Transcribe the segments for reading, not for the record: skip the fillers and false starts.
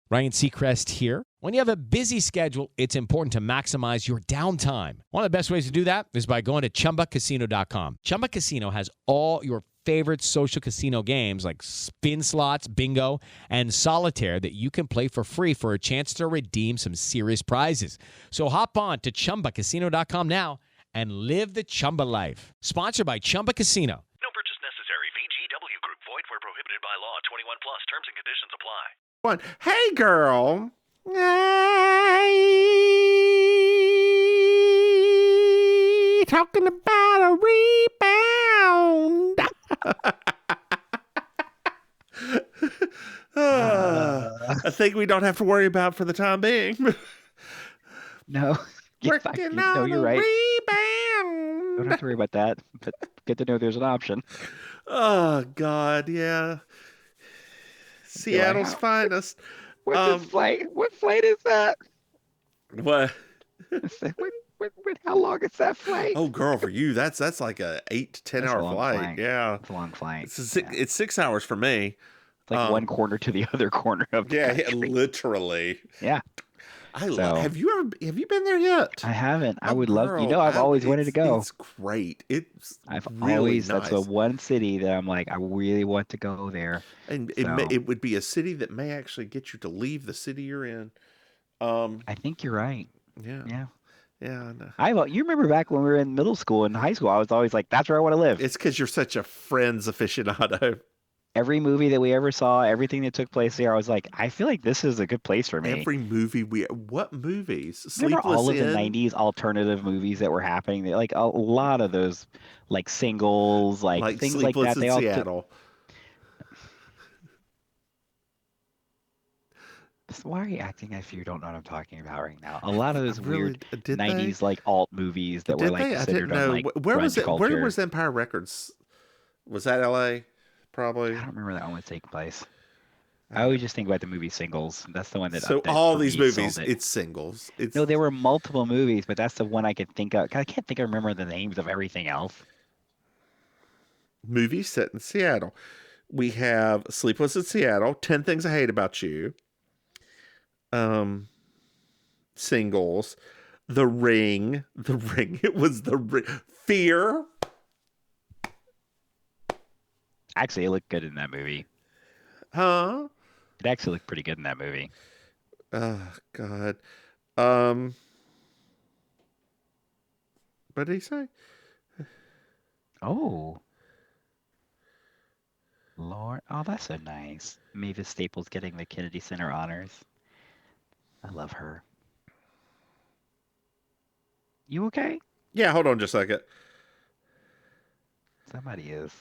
Ryan Seacrest here. When you have a busy schedule, it's important to maximize your downtime. One of the best ways to do that is by going to ChumbaCasino.com. Chumba Casino has all your favorite social casino games like spin slots, bingo, and solitaire that you can play for free for a chance to redeem some serious prizes. So hop on to ChumbaCasino.com now and live the Chumba life. Sponsored by Chumba Casino. No purchase necessary. VGW Group. Void where prohibited by law. 21 plus. Terms and conditions apply. Hey, girl. Talking about a rebound. A thing we don't have to worry about for the time being. No. Working No, on you're a right. rebound. Don't have to worry about that, but good to know there's an option. Oh, God, yeah. Seattle's finest. What's this flight? What flight is that? What? How long is that flight? Oh, girl, for you, that's like a 8 to 10 hour flight. Yeah, it's a long flight. It's 6 hours for me. It's like one corner to the other corner of the country. Literally. Yeah. Have you been there yet? I haven't. I would girl, love. I've always wanted to go. It's great. It's I've really always. nice. That's the one city that I'm like, I really want to go there. And it would be a city that may actually get you to leave the city you're in. I think you're right. Yeah. Yeah. Yeah. I know. You remember back when we were in middle school and high school, I was always like, that's where I want to live. It's because you're such a Friends aficionado. Every movie that we ever saw, everything that took place there, I was like, I feel like this is a good place for me. Every movie what movies? Remember Sleepless all of In? the 90s alternative movies that were happening? Like a lot of those, like singles, like things like Sleepless that. in Seattle. Why are you acting as if you don't know what I'm talking about right now? A lot of those weird did 90s like alt movies that were like I considered didn't know. on like Where was grunge it? culture. Where was Empire Records? Was that L.A.? Probably. I don't remember that one was taking place. I always just think about the movie Singles. That's the one that. So that all for these me movies, sold it. it's singles. No, there were multiple movies, but that's the one I could think of. I can't think. I remember the names of everything else. Movies set in Seattle. We have Sleepless in Seattle, 10 Things I Hate About You. Singles, The Ring. It was The Ring. Fear. Actually, it looked good in that movie. Huh? It actually looked pretty good in that movie. Oh, God. What did he say? Oh. Lord. Oh, that's so nice. Mavis Staples getting the Kennedy Center honors. I love her. You okay? Yeah, hold on just a second. Somebody is.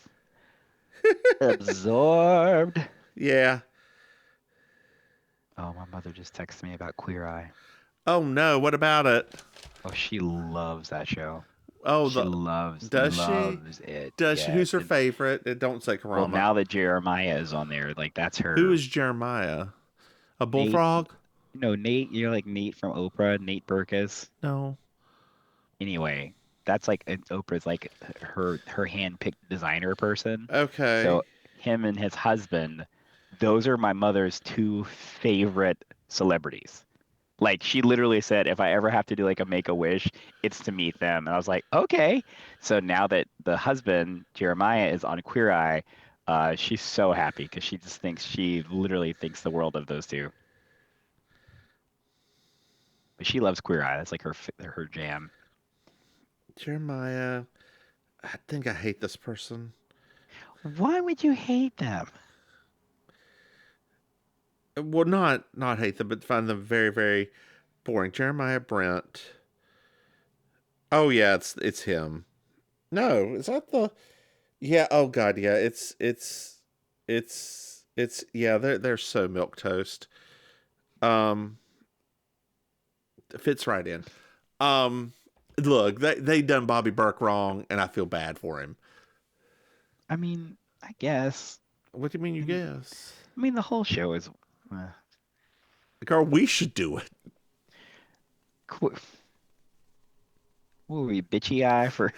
Absorbed. Yeah. Oh, my mother just texted me about Queer Eye. Oh, no. What about it? Oh, she loves that show. Oh, she loves it. Does she? Who's her favorite? It don't say Karama. Well, now that Jeremiah is on there, like that's her. Who is Jeremiah? A bullfrog? No, Nate. You're like Nate from Oprah. Nate Berkus. No. Anyway, that's like Oprah's like her hand-picked designer person. Okay. So him and his husband, those are my mother's two favorite celebrities. Like she literally said, if I ever have to do like a Make-A-Wish, it's to meet them. And I was like, okay. So now that the husband, Jeremiah, is on Queer Eye, she's so happy because she literally thinks the world of those two. But she loves Queer Eye. That's like her jam. Jeremiah, I think I hate this person. Why would you hate them? Well, not hate them, but find them very, very boring. Jeremiah Brent. Oh yeah, it's him. No, is that the? Yeah. Oh God, yeah. It's yeah. They're so milquetoast. Fits right in. Look, they done Bobby Burke wrong, and I feel bad for him. I mean, I guess. What do you mean? You guess? I mean, the whole show is. Girl, we should do it. What were we, bitchy eye for?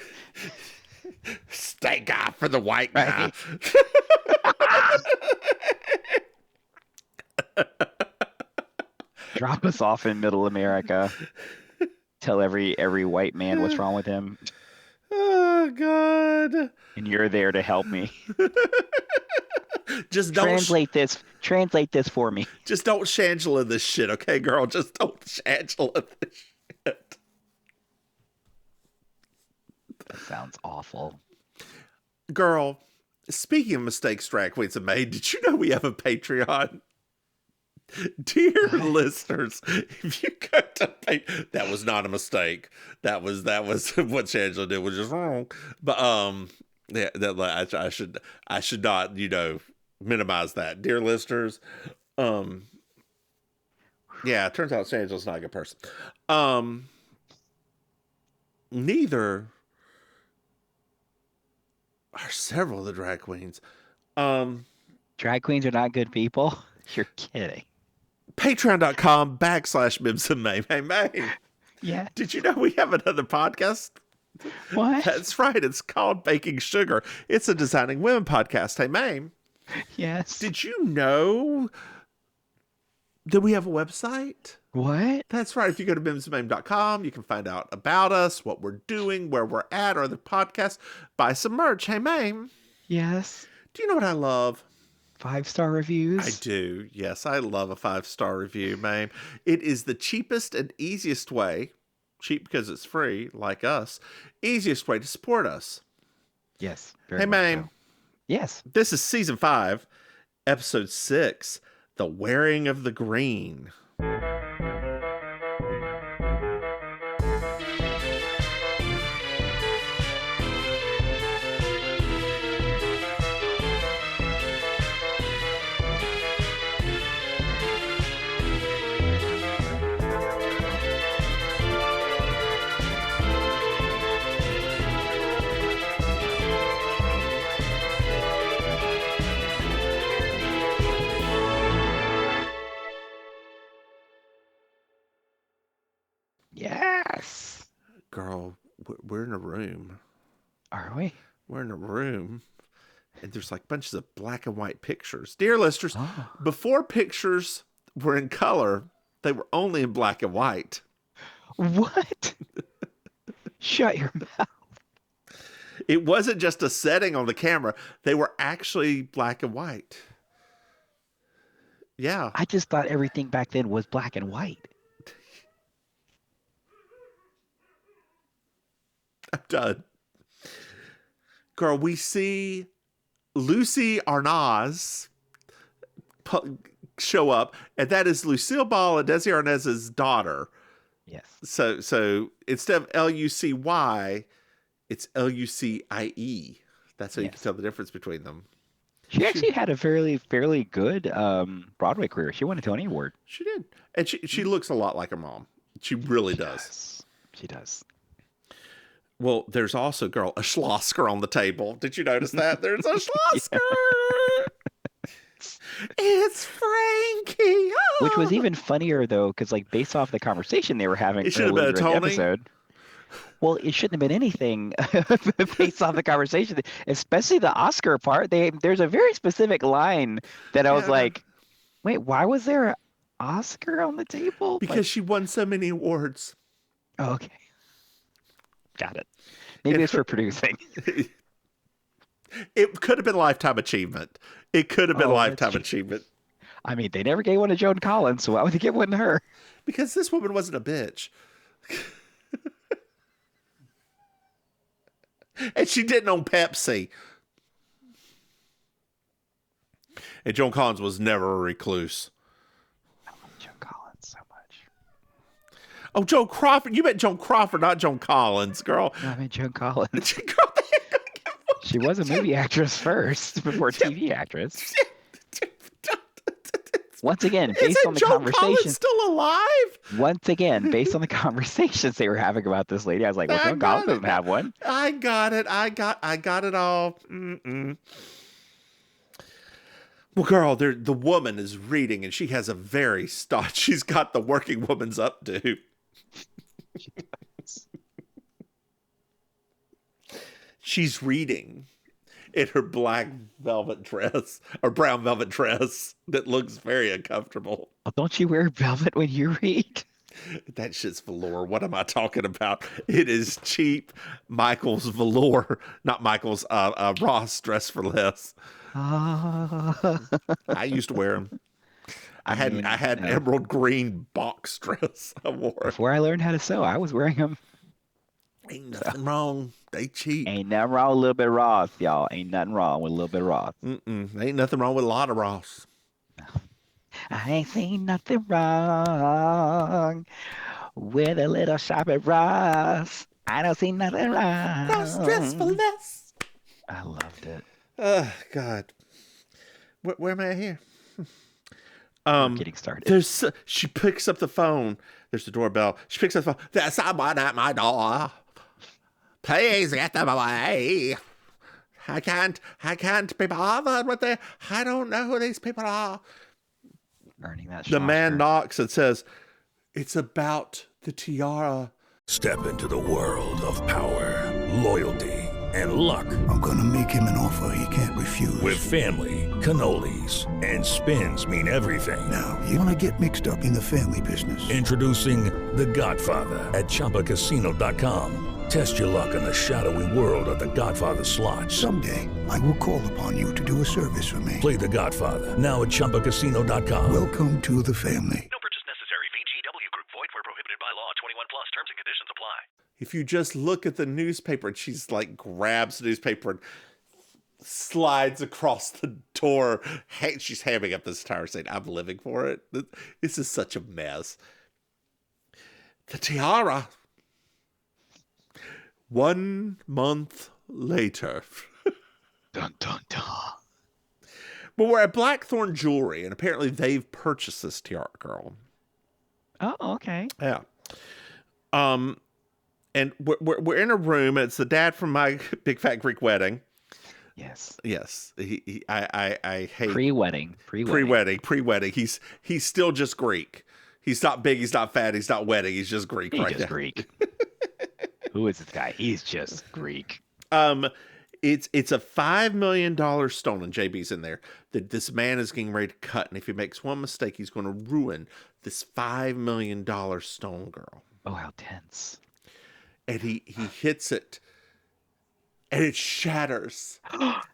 Steak eye for the white guy. Drop us off in Middle America. Tell every white man what's wrong with him, Oh God. and you're there to help me. Just don't Translate this for me. just don't Shangela this shit, okay, girl? Just don't Shangela this shit. That sounds awful. Girl, speaking of mistakes drag queens have made, did you know we have a Patreon? Dear listeners, if you go to that was not a mistake. That was what Shangela did was just wrong. But yeah, that I should not, minimize that. Dear listeners, yeah, it turns out Shangela's not a good person. Neither are several of the drag queens. Drag queens are not good people? You're kidding. Patreon.com/Mims and Maim. Hey, Maim. Yeah. Did you know we have another podcast? What? That's right. It's called Baking Sugar. It's a Designing Women podcast. Hey, Maim. Yes. Did you know that we have a website? What? That's right. If you go to mimsandmaim.com, you can find out about us, what we're doing, where we're at, our other podcasts. Buy some merch. Hey, Maim. Yes. Do you know what I love? 5-star reviews. I do. Yes, I love a 5-star review, Maim. It is the cheapest and easiest way, cheap because it's free, like us, easiest way to support us. Yes. Hey, Maim. So. Yes. This is season 5, episode 6, The Wearing of the Green. Yes. Girl, we're in a room. Are we? We're in a room, and there's like bunches of black and white pictures. Dear listeners, before pictures were in color, they were only in black and white. What? Shut your mouth. It wasn't just a setting on the camera. They were actually black and white. Yeah. I just thought everything back then was black and white. I'm done. Girl, we see Lucy Arnaz show up, and that is Lucille Ball and Desi Arnaz's daughter. Yes. So instead of Lucy, it's Lucie. That's how you can tell the difference between them. She actually had a fairly good Broadway career. she won a Tony Award. She did. And she looks a lot like her mom. She really does. She does. Well, there's also, girl, a Schlosser on the table. Did you notice that? There's a Schlosser. It's Frankie. Oh. Which was even funnier, though, because like based off the conversation they were having it should have been a in the Tony. episode. Well, it shouldn't have been anything based off the conversation, especially the Oscar part. There's a very specific line that I was like, wait, why was there an Oscar on the table? Because she won so many awards. Oh, okay. Got it. Maybe it's for producing. It could have been Lifetime Achievement. It could have been Lifetime Achievement. I mean, they never gave one to Joan Collins, so why would they give one to her? Because this woman wasn't a bitch. And she didn't own Pepsi. And Joan Collins was never a recluse. I love Joan Collins so much. Oh, Joan Crawford. You meant Joan Crawford, not Joan Collins, girl. No, I meant Joan Collins. Girl, She was a movie actress first before TV actress. Once again, based on the conversation, still alive? Once again, based on the conversations they were having about this lady, I was like, "Well, Joan Collins doesn't have one." I got it. I got it all. Well, girl, the woman is reading, and she has a very she's got the working woman's updo. She does. She's reading. in her black velvet dress or brown velvet dress that looks very uncomfortable. Oh, don't you wear velvet when you read? That shit's velour. What am I talking about? It is cheap Michael's velour, not Michael's Ross Dress for Less. I used to wear them. I had emerald green box dress I wore. Before I learned how to sew, I was wearing them. Ain't nothing wrong. They cheap. Ain't nothing wrong with a little bit of Ross, y'all. Ain't nothing wrong with a little bit of Ross. Ain't nothing wrong with a lot of Ross. I ain't seen nothing wrong with a little shop at Ross. I don't see nothing wrong. Ross Dress for Less. I loved it. Oh, God. Where am I here? We're getting started. She picks up the phone. There's the doorbell. She picks up the phone. There's someone at my door. Please get them away. I can't be bothered with it. I don't know who these people are. Earning that. The man knocks and says, "It's about the tiara." Step into the world of power, loyalty, and luck. I'm gonna make him an offer he can't refuse. With family, cannolis, and spins mean everything. Now, you wanna get mixed up in the family business. Introducing The Godfather at ChumbaCasino.com. Test your luck in the shadowy world of The Godfather slot. Someday, I will call upon you to do a service for me. Play The Godfather now at ChumbaCasino.com. Welcome to the family. No purchase necessary. VGW Group. Void where prohibited by law. 21 plus. Terms and conditions apply. If you just look at the newspaper, and she's like grabs the newspaper and slides across the door. She's hamming up this entire saying, "I'm living for it." This is such a mess. The tiara. 1 month later. Dun, dun, dun. But we're at Blackthorn Jewelry, and apparently they've purchased this tiara, girl. Oh, okay. Yeah. And we're in a room. It's the dad from My Big Fat Greek Wedding. Yes. Yes. I hate Pre-wedding. He's still just Greek. He's not big. He's not fat. He's not wedding. He's just Greek. He's right just now. Greek. Who is this guy? He's just Greek. It's a $5 million stone, and JB's in there, that this man is getting ready to cut. And if he makes one mistake, he's going to ruin this $5 million stone, girl. Oh, how tense. And he hits it, and it shatters.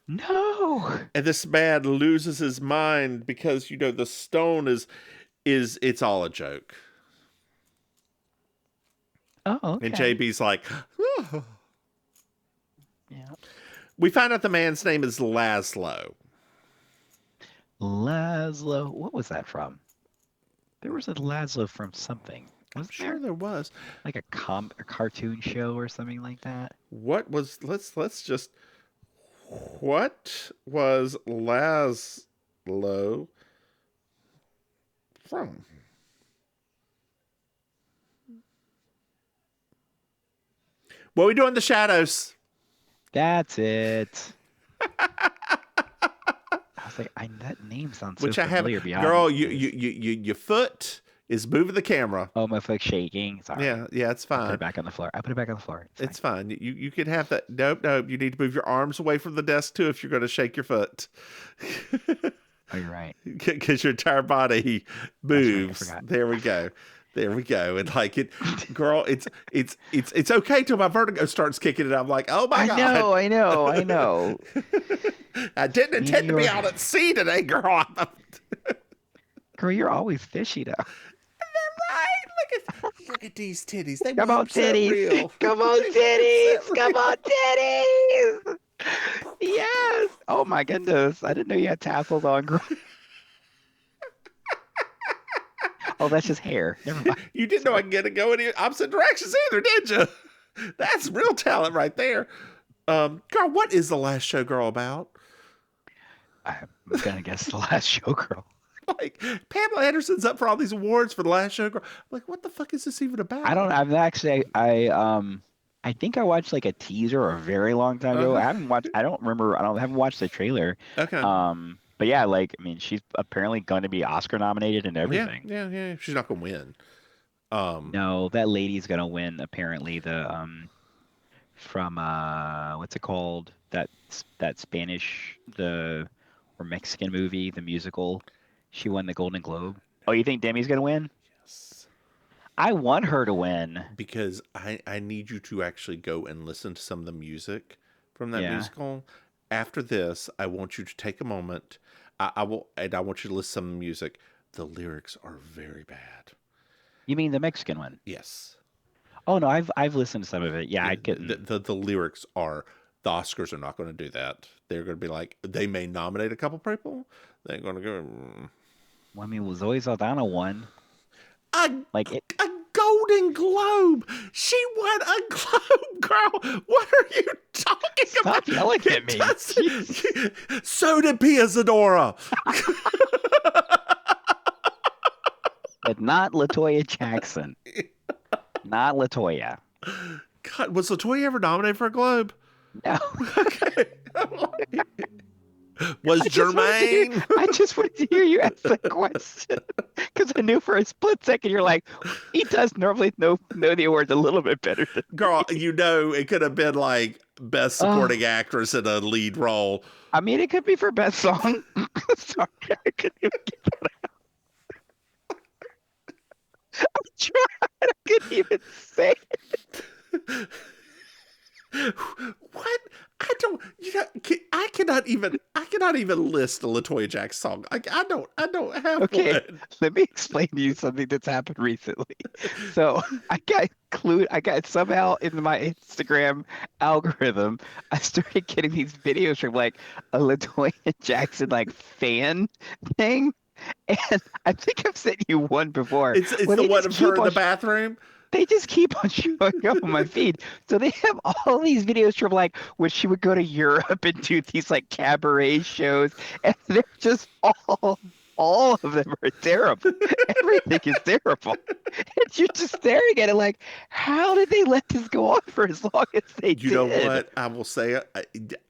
No. And this man loses his mind because, the stone is it's all a joke. Oh, okay. And JB's like, oh. Yeah. We find out the man's name is Laszlo. Laszlo. What was that from? There was a Laszlo from something. I'm sure there was. Like a cartoon show or something like that. What was Laszlo from? What we do in the shadows? That's it. I was like, that name sounds so familiar. Girl, your foot is moving the camera. Oh, my foot's shaking. Sorry. Yeah, it's fine. I put it back on the floor. It's fine. You could have that. Nope. You need to move your arms away from the desk too if you're going to shake your foot. Oh, you're right. Because your entire body moves. Right, There we go. And girl, it's okay till my vertigo starts kicking and I'm like, oh my God. I know. I didn't intend to be out at sea today, girl. Girl, you're always fishy though. Right? Look at these titties. They Come on, so titties. real. Come on, titties. Come on, titties. Yes. Oh my goodness. I didn't know you had tassels on, girl. Oh, that's just hair. Never mind. You didn't know I can get it going in opposite directions either, did you? That's real talent right there. Girl, what is The Last Showgirl about? I'm gonna guess The Last Showgirl. Like, Pamela Anderson's up for all these awards for The Last Showgirl. Like, what the fuck is this even about? I think I watched like a teaser a very long time ago. I haven't watched. I haven't watched the trailer. Okay. But yeah, she's apparently going to be Oscar nominated and everything. Yeah. She's not going to win. No, that lady's going to win. Apparently, the from what's it called? That Spanish or Mexican movie, the musical. She won the Golden Globe. Oh, you think Demi's gonna win? Yes. I want her to win. Because I need you to actually go and listen to some of the music from that Yeah. musical. After this, I want you to take a moment. I want you to listen to some of the music. The lyrics are very bad. You mean the Mexican one? Yes. Oh no, I've listened to some of it. Yeah, I get. The lyrics are, the Oscars are not going to do that. They're going to be like, they may nominate a couple people. They're going to go. Well, I mean, well, Zoe Saldana won. A Golden Globe. She won a Globe, girl. What are you talking about? Stop yelling at me. So did Pia Zadora. But not Latoya Jackson. Not Latoya. God, was Latoya ever nominated for a Globe? No. Okay. Was Jermaine? I just wanted to hear you ask the question because I knew for a split second you're like, he does normally know the awards a little bit better than Girl, you know it could have been like best supporting actress in a lead role. I mean, it could be for best song. Sorry, I couldn't even get that out. I'm trying. I couldn't even say it. What? I don't. You know, I cannot even list a Latoya Jackson song. I don't have Okay, one. let me explain to you something that's happened recently. So I got somehow in my Instagram algorithm, I started getting these videos from like a Latoya Jackson like fan thing. And I think I've sent you one before. It's where the they one just of her keep in the on bathroom. They just keep on showing up on my feed. So they have all these videos from like when she would go to Europe and do these like cabaret shows, and they're just all of them are terrible. Everything is terrible. And you're just staring at it like, how did they let this go on for as long as they did? You know what? I will say,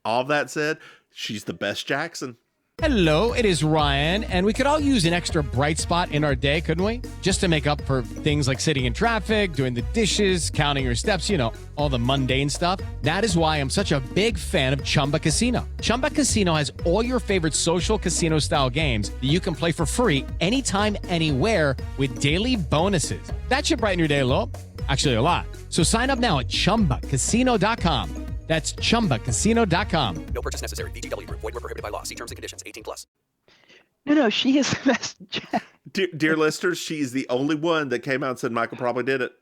all that said, she's the best Jackson. Hello, it is Ryan, and we could all use an extra bright spot in our day, couldn't we? Just to make up for things like sitting in traffic, doing the dishes, counting your steps, you know, all the mundane stuff. That is why I'm such a big fan of Chumba Casino. Chumba Casino has all your favorite social casino-style games that you can play for free anytime, anywhere with daily bonuses. That should brighten your day a little. Actually, a lot. So sign up now at ChumbaCasino.com. That's ChumbaCasino.com. No purchase necessary. VGW Group. Void where prohibited by law. See terms and conditions. 18+. No, she is the best. Dear listeners, she's the only one that came out and said Michael probably did it.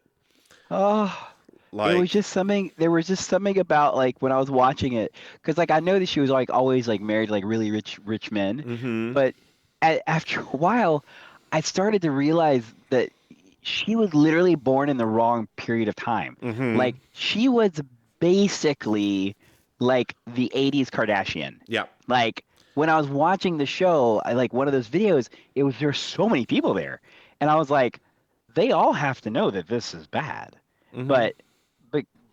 Oh, Like, it was just something. There was just something about like when I was watching it, because like I know that she was like always like married to like really rich men, mm-hmm. but after a while, I started to realize that she was literally born in the wrong period of time. Mm-hmm. Like she was basically like the 80s Kardashian. Yeah. Like when I was watching the show, I like one of those videos, there's so many people there. And I was like, they all have to know that this is bad. Mm-hmm.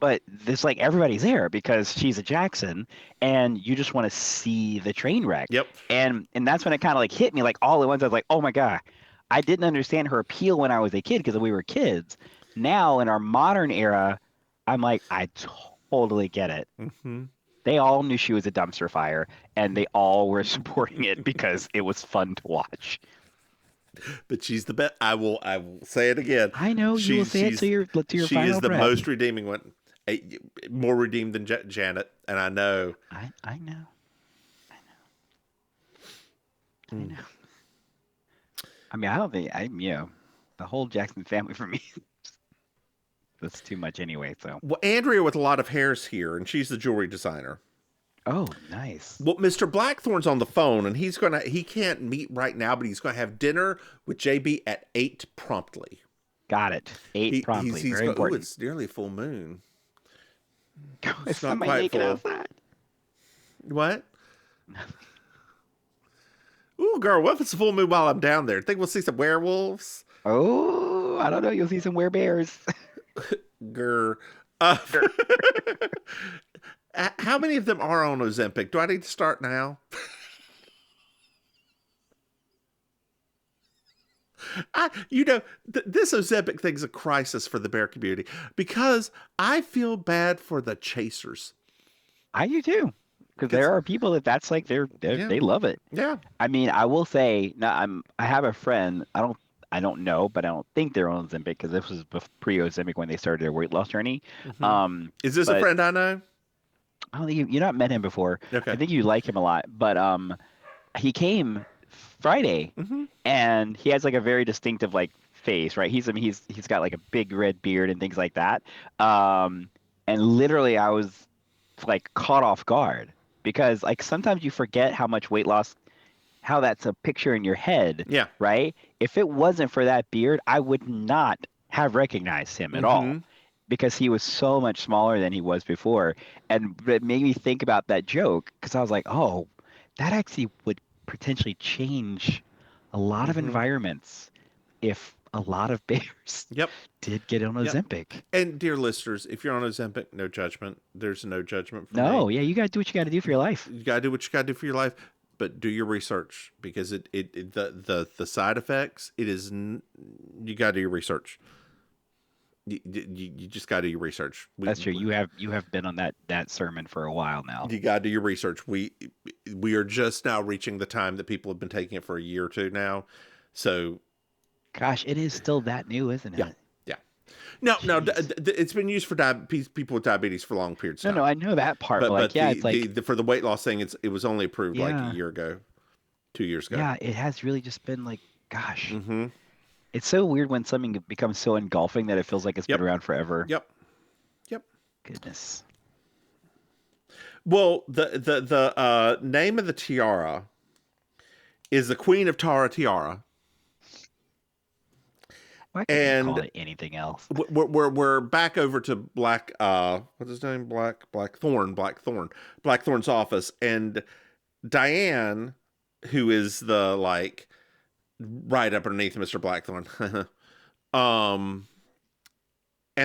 But this like everybody's there because she's a Jackson and you just want to see the train wreck. Yep. And that's when it kind of like hit me like all at once. I was like, oh my God, I didn't understand her appeal when I was a kid because we were kids. Now in our modern era, I'm like, I totally get it. Mm-hmm. They all knew she was a dumpster fire, and they all were supporting it because it was fun to watch. But she's the best. I will say it again. I know you will say it to your She final is the breath. most redeeming one. More redeemed than Janet, and I know. I know. I mean, I don't think the whole Jackson family for me. That's too much anyway, so. Well, Andrea with a lot of hair's here, and she's the jewelry designer. Oh, nice. Well, Mr. Blackthorn's on the phone, and he can't meet right now, but he's gonna have dinner with JB at 8 promptly. Got it. 8 promptly. Very important. It's nearly full moon. It's not somebody quite naked full. outside. What? Ooh, girl, what if it's a full moon while I'm down there? Think we'll see some werewolves? Oh, I don't know. You'll see some werebears. Grr. How many of them are on Ozempic? Do I need to start now? This Ozempic thing's a crisis for the bear community because I feel bad for the chasers. I do too, because there are people that's like they love it. Yeah. I mean, I will say now I have a friend. I don't know, but I don't think they're on Ozempic because this was pre-Ozempic when they started their weight loss journey. Is this a But friend I know? I don't think you not met him before. Okay. I think you like him a lot, but he came Friday, and he has like a very distinctive like face, right? He's got like a big red beard and things like that. And literally, I was like caught off guard because like sometimes you forget how much weight loss, how that's a picture in your head. Yeah. Right. If it wasn't for that beard, I would not have recognized him at all because he was so much smaller than he was before. And it made me think about that joke because I was like, oh, that actually would potentially change a lot of environments if a lot of bears did get on Ozempic. And dear listeners, if you're on Ozempic, no judgment. There's no judgment for me. No, yeah, you got to do what you got to do for your life. You got to do what you got to do for your life, but do your research because the side effects, you got to do your research. You just got to do your research. That's true. You have been on that sermon for a while now. You got to do your research. We are just now reaching the time that people have been taking it for a year or two now. So, gosh, it is still that new, isn't it? Yeah. No, it's been used for people with diabetes for long periods of time. No, I know that part. But it's like for the weight loss thing, it was only approved like a year ago, 2 years ago. Yeah, it has really just been like, gosh. It's so weird when something becomes so engulfing that it feels like it's been around forever. Yep. Goodness. Well, the name of the tiara is the Queen of Tara tiara. Why can't you call it anything else? We're back over to what's his name? Blackthorn's office, and Diane, who is the like right up underneath Mr. Blackthorn, and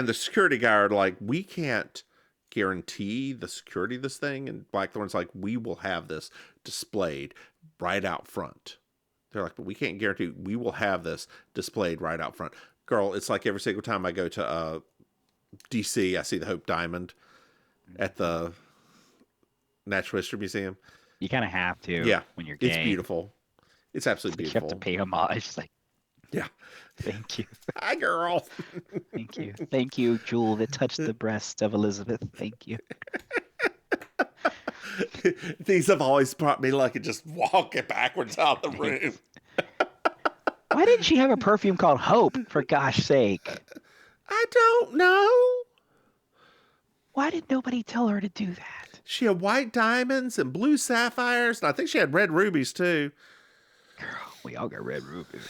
the security guard like, we can't guarantee the security of this thing, and Blackthorn's like, we will have this displayed right out front. They're like, but we can't guarantee, we will have this displayed right out front. Girl, it's like every single time I go to DC, I see the Hope Diamond at the Natural History Museum. You kind of have to when you're gay. It's beautiful. It's absolutely beautiful. You have to pay homage. It's like, yeah. Thank you. Hi, girl. Thank you. Thank you, jewel that touched the breast of Elizabeth. Thank you. These have always brought me luck and just walking backwards out the room. Why didn't she have a perfume called Hope, for gosh sake? I don't know. Why did nobody tell her to do that? She had white diamonds and blue sapphires, and I think she had red rubies too. Girl, we all got red rubies.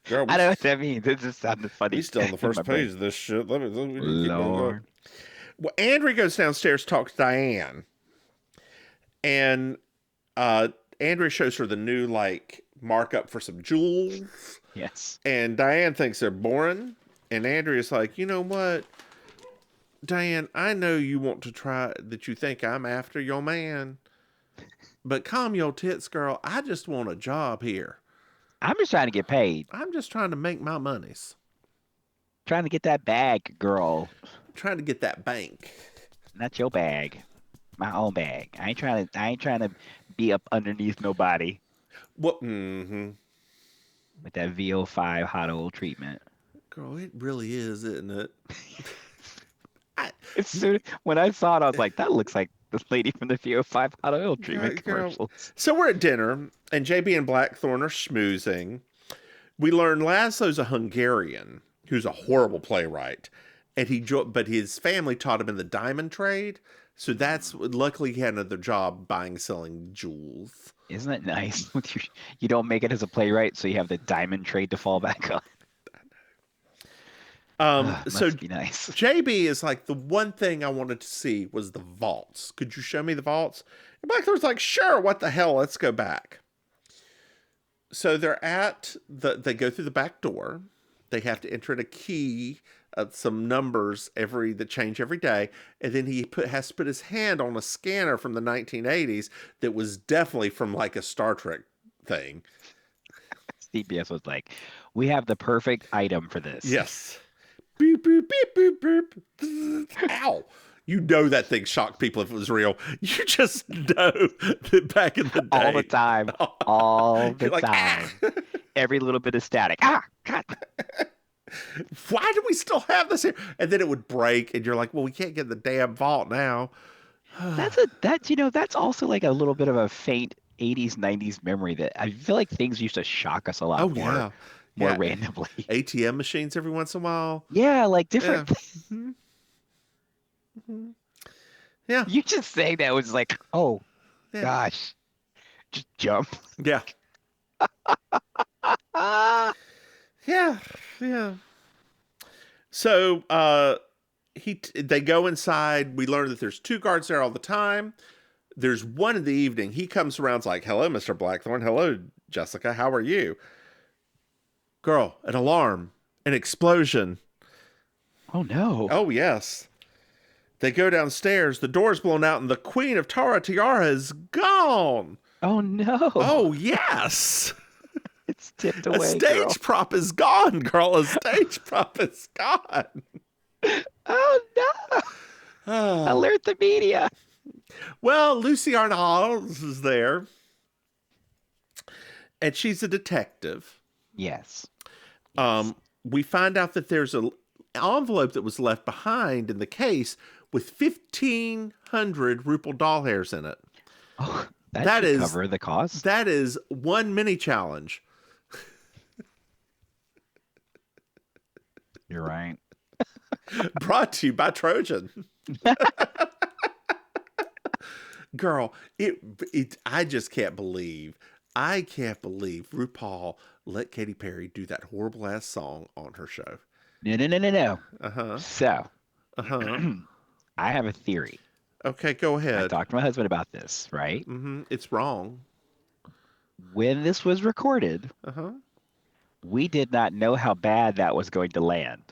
Girl, I know what that means. It just sounded funny. He's still on the first page of this shit. Let me Lord. Well, Andrea goes downstairs to talk to Diane. And Andrea shows her the new, like, markup for some jewels. Yes. And Diane thinks they're boring. And Andrea's like, you know what? Diane, I know you want to try, that you think I'm after your man. But calm your tits, girl. I just want a job here. I'm just trying to get paid. I'm just trying to make my monies. Trying to get that bag, girl. Trying to get that bank. Not your bag. My own bag. I ain't trying to be up underneath nobody. What? Mm-hmm. With that VO5 hot oil treatment. Girl, it really is, isn't it? When I saw it, I was like, that looks like the lady from the VO5 hot oil treatment commercials. So we're at dinner, and JB and Blackthorn are schmoozing. We learn Laszlo's a Hungarian who's a horrible playwright, and but his family taught him in the diamond trade. So that's luckily he had another job buying, selling jewels. Isn't it nice? You don't make it as a playwright, so you have the diamond trade to fall back on. Must be nice. JB is like, the one thing I wanted to see was the vaults. Could you show me the vaults? And Blackthorn's like, sure, what the hell? Let's go back. So they're they go through the back door. They have to enter in a key, some numbers that change every day. And then he has to put his hand on a scanner from the 1980s that was definitely from like a Star Trek thing. CBS was like, we have the perfect item for this. Yes. Boop, boop, beep, boop, boop. Ow. You know that thing shocked people if it was real. You just know that back in the day. All the time. All the You're like, time. "Ah." Every little bit of static. Ah, God. Why do we still have this here? And then it would break, and you're like, well, we can't get in the damn vault now. That's also like a little bit of a faint 80s, 90s memory that I feel like things used to shock us a lot more randomly. ATM machines every once in a while. Yeah, like different. Yeah. Mm-hmm. Yeah. You just saying that was like, oh, Yeah. gosh. Just jump. Yeah. Yeah. Yeah. So they go inside. We learn that there's 2 guards there all the time. There's one in the evening. He comes around, it's like, hello, Mr. Blackthorn. Hello, Jessica. How are you? Girl, an alarm, an explosion. Oh, no. Oh, yes. They go downstairs. The door's blown out, and the Queen of Tara Tiara is gone. Oh, no. Oh, yes. It's tipped A away, stage girl. prop is gone, girl. A stage prop is gone. Oh, no. Oh. Alert the media. Well, Lucy Arnold is there, and she's a detective. Yes. We find out that there's an envelope that was left behind in the case with 1,500 Rupal doll hairs in it. Oh, that should cover the cost. That is one mini challenge. You're right. Brought to you by Trojan. Girl, I just can't believe RuPaul let Katy Perry do that horrible ass song on her show. No. Uh-huh. So, Uh-huh. I have a theory. Okay, go ahead. I talked to my husband about this, right? Mm-hmm. It's wrong. When this was recorded, Uh-huh. we did not know how bad that was going to land.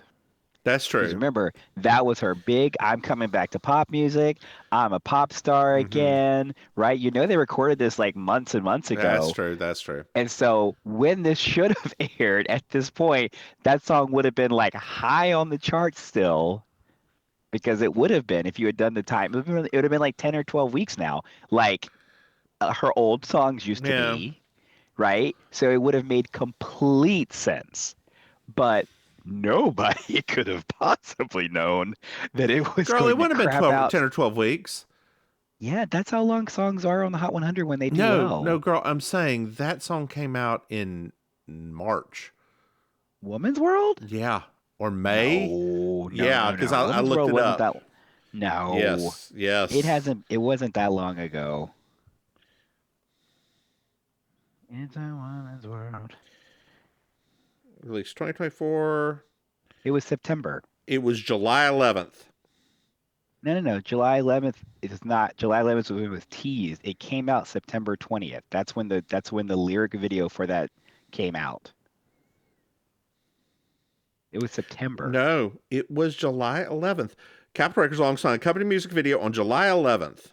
That's true. Because remember, that was her big, I'm coming back to pop music. I'm a pop star again, right? You know, they recorded this like months and months ago. That's true. And so when this should have aired at this point, that song would have been like high on the charts still, because it would have been if you had done the time. It would have been like 10 or 12 weeks now, like her old songs used to be, right? So it would have made complete sense. But nobody could have possibly known that it was Girl, going it wouldn't to have crap been out. 10 or 12 weeks. Yeah, that's how long songs are on the Hot 100 when they do well. No, girl, I'm saying that song came out in March. Woman's World? Yeah. Or May? No, yeah, because I Woman's looked World it wasn't up. No. Yes. It wasn't that long ago. It's a woman's world. Released 2024. It was September. It was July 11th. No. July 11th. It is not. July 11th was when it was teased. It came out September 20th. That's when the lyric video for that came out. It was September. No, it was July 11th. Capitol Records alongside company music video on July 11th,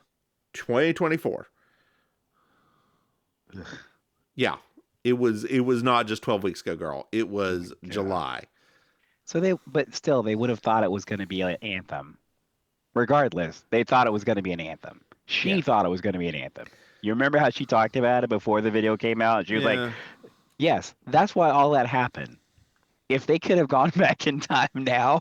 2024. Ugh. Yeah, it was not just 12 weeks ago, girl. It was July. So but still, they would have thought it was going to be an anthem. Regardless, they thought it was going to be an anthem. She thought it was going to be an anthem. You remember how she talked about it before the video came out? She was like, yes, that's why all that happened. If they could have gone back in time now,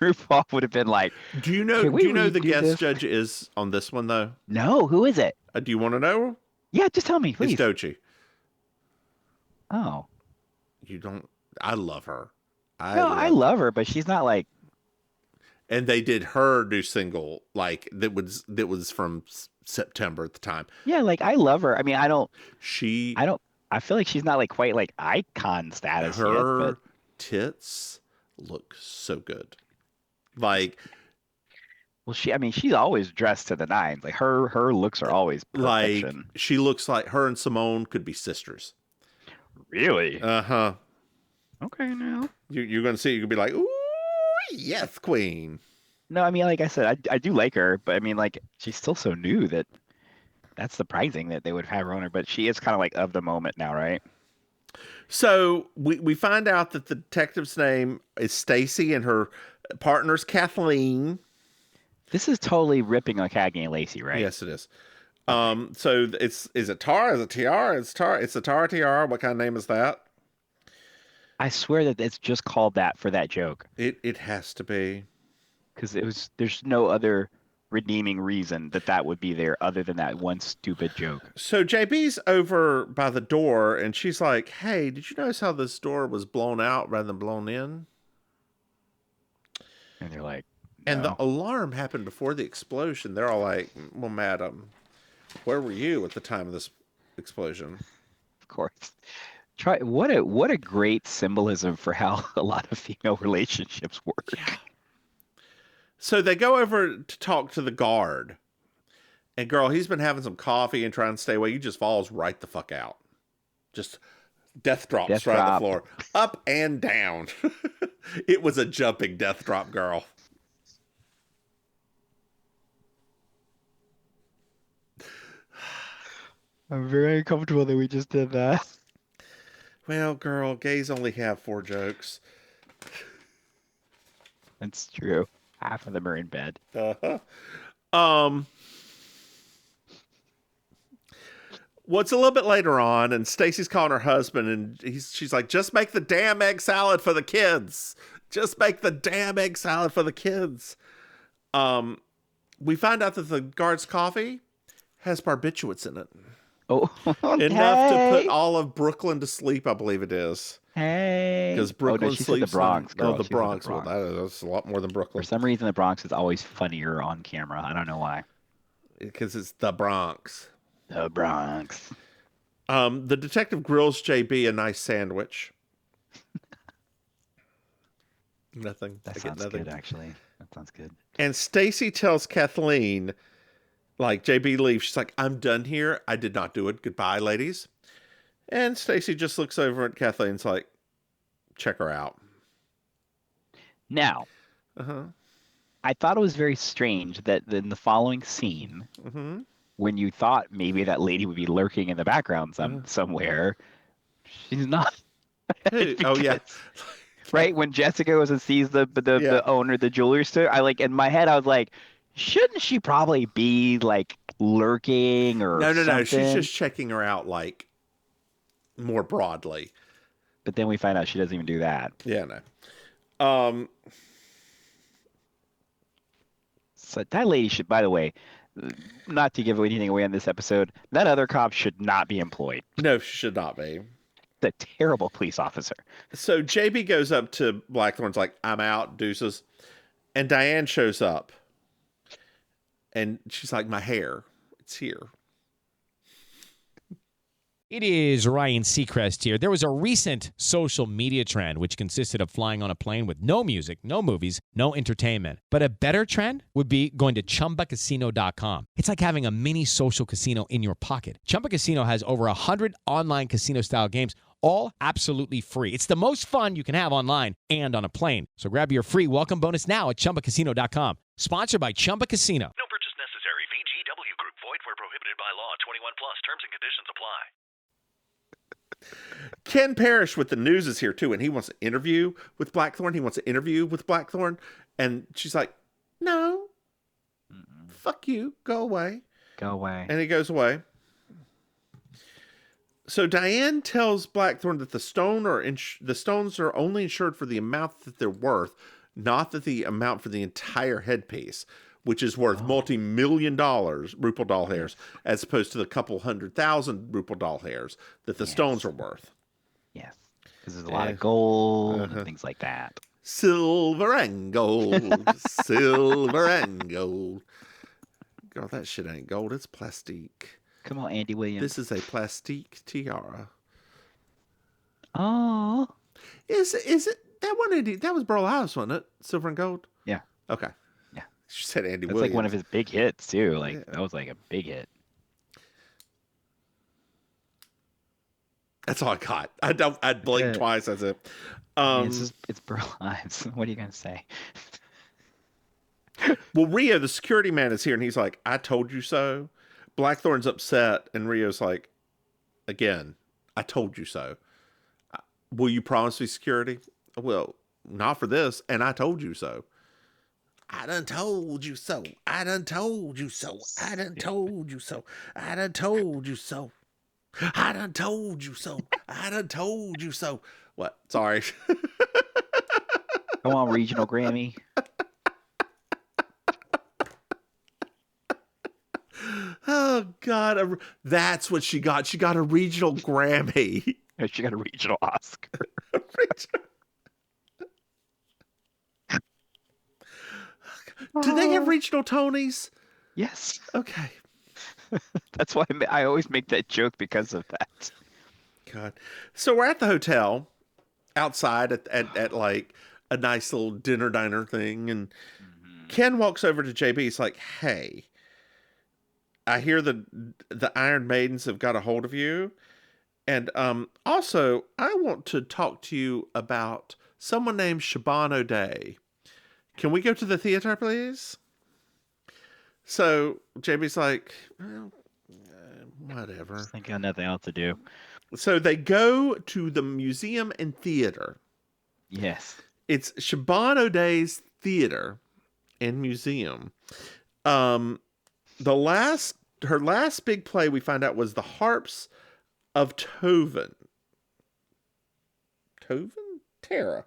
RuPaul would have been like, do you know the guest judge is on this one, though? No, who is it? Do you want to know? Yeah, just tell me, please. It's Doechii. Oh. You don't... I love her. I love her, but she's not like... And they did her new single, like, that was from September at the time. Yeah, like, I love her. I mean, I feel like she's not like quite like icon status yet, but... tits look so good. Like, well, she's always dressed to the nines. Like her looks are always perfection. Like, she looks like her and Simone could be sisters. Really? Uh-huh. Okay, now you're gonna see. You could be like, ooh, yes, queen. No, I mean, like I said, I do like her, but I mean, like, she's still so new that That's surprising that they would have her on her, but she is kind of like of the moment now, right? So we find out that the detective's name is Stacy and her partner's Kathleen. This is totally ripping on Cagney and Lacey, right? Yes, it is. So is it Tara? Is it Tiara? It's Tara. It's a Tara Tiara. What kind of name is that? I swear that it's just called that for that joke. It has to be. Because there's no other redeeming reason that would be there other than that one stupid joke. So JB's over by the door and she's like, "Hey, did you notice how this door was blown out rather than blown in?" And they're like, no. And the alarm happened before the explosion. They're all like, "Well, madam, where were you at the time of this explosion?" Of course. What a great symbolism for how a lot of female relationships work. Yeah. So they go over to talk to the guard. And girl, he's been having some coffee and trying to stay away. He just falls right the fuck out. Just death drops right on the floor. Up and down. It was a jumping death drop, girl. I'm very uncomfortable that we just did that. Well, girl, gays only have 4 jokes. That's true. Half of them are in bed. What's a little bit later on, and Stacy's calling her husband, and she's like, "Just make the damn egg salad for the kids. Just make the damn egg salad for the kids." We find out that the guard's coffee has barbiturates in it. Oh, Enough to put all of Brooklyn to sleep, I believe it is. Hey. Because Brooklyn sleeps the Bronx. No, the Bronx. Well, that's a lot more than Brooklyn. For some reason, the Bronx is always funnier on camera. I don't know why. Because it's the Bronx. The Bronx. The detective grills JB a nice sandwich. Nothing. That sounds good, actually. That sounds good. And Stacy tells Kathleen, like, JB leaves. She's like, "I'm done here. I did not do it. Goodbye, ladies." And Stacy just looks over at Kathleen and's like, "Check her out." Now, I thought it was very strange that in the following scene, when you thought maybe that lady would be lurking in the background somewhere, she's not. Oh, yeah. Right? When Jessica goes and sees the owner of the jewelry store, I in my head, I was like, shouldn't she probably be like lurking or something? No. She's just checking her out like more broadly. But then we find out she doesn't even do that. Yeah, no. So that lady should, by the way, not to give anything away on this episode, that other cop should not be employed. No, she should not be. The terrible police officer. So JB goes up to Blackthorn's like, "I'm out, deuces." And Diane shows up. And she's like, "My hair, it's here." It is Ryan Seacrest here. There was a recent social media trend which consisted of flying on a plane with no music, no movies, no entertainment. But a better trend would be going to ChumbaCasino.com. It's like having a mini social casino in your pocket. Chumba Casino has over 100 online casino-style games, all absolutely free. It's the most fun you can have online and on a plane. So grab your free welcome bonus now at ChumbaCasino.com. Sponsored by Chumba Casino. No purchase necessary. VGW Group. Void where prohibited by law. 21 plus. Terms and conditions apply. Ken Parrish with the news is here too, and he wants to interview with Blackthorn. And she's like, "No, fuck you, go away. Go away." And he goes away. So Diane tells Blackthorn that the stones are only insured for the amount that they're worth, not that the amount for the entire headpiece, which is worth multi-million dollars, Rupel doll hairs, as opposed to the couple 100,000 Rupel doll hairs that the stones are worth. Yes, because there's a lot of gold and things like that. Silver and gold, silver and gold. Girl, that shit ain't gold. It's plastique. Come on, Andy Williams. This is a plastique tiara. Oh. Is it that one? Andy, that was Burl House, wasn't it? Silver and gold. Yeah. Okay. Yeah. She said Andy That's Williams. like one of his big hits too. That was like a big hit. That's all I got. I'd blink twice. That's it. It's Burl Ives. What are you gonna say? Well, Rio, the security man, is here, and he's like, "I told you so." Blackthorn's upset, and Rio's like, again, I told you so. Will you promise me security? Well, not for this, and I told you so. I done told you so. I done told you so. I done told you so. I done told you so. I done told you so. I done told you so. What? Sorry. Come on, regional Grammy. Oh, God. That's what she got. She got a regional Grammy. She got a regional Oscar. Do they have regional Tonys? Yes. Okay. That's why I always make that joke because of that. God. So we're at the hotel outside at like a nice little dinner diner thing. And Ken walks over to JB. He's like, hey, I hear the Iron Maidens have got a hold of you. And also, I want to talk to you about someone named Shaban O'Day. Can we go to the theater, please? So JB's like, well, whatever. I think I got nothing else to do. So they go to the museum and theater. Yes. It's Shaban O'Day's theater and museum. Her last big play we find out was The Harps of Tovin. Tovin? Tara.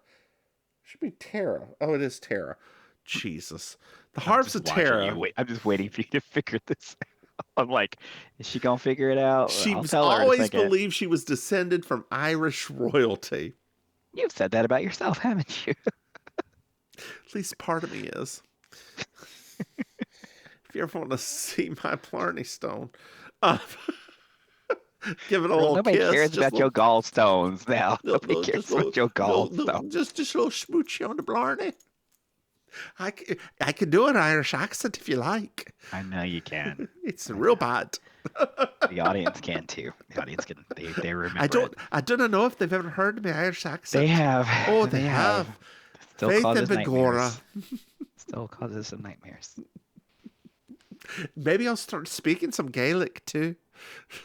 Should be Tara. Oh, it is Tara. Jesus. The Harps of Tara. I'm just waiting for you to figure this out. I'm like, is she gonna figure it out? She's always believed she was descended from Irish royalty. You've said that about yourself, haven't you? At least part of me is. If you ever want to see my Blarney Stone, give it a little Nobody kiss. cares about your gallstones now. Nobody cares about your gallstones. Just a little smoochy on the Blarney. I can do an Irish accent if you like. I know you can. It's real bad. The audience can too. The audience can. They remember. I don't know if they've ever heard my Irish accent. They have. Oh, they have. Still Faith causes and Begora. Still causes some nightmares. Maybe I'll start speaking some Gaelic too.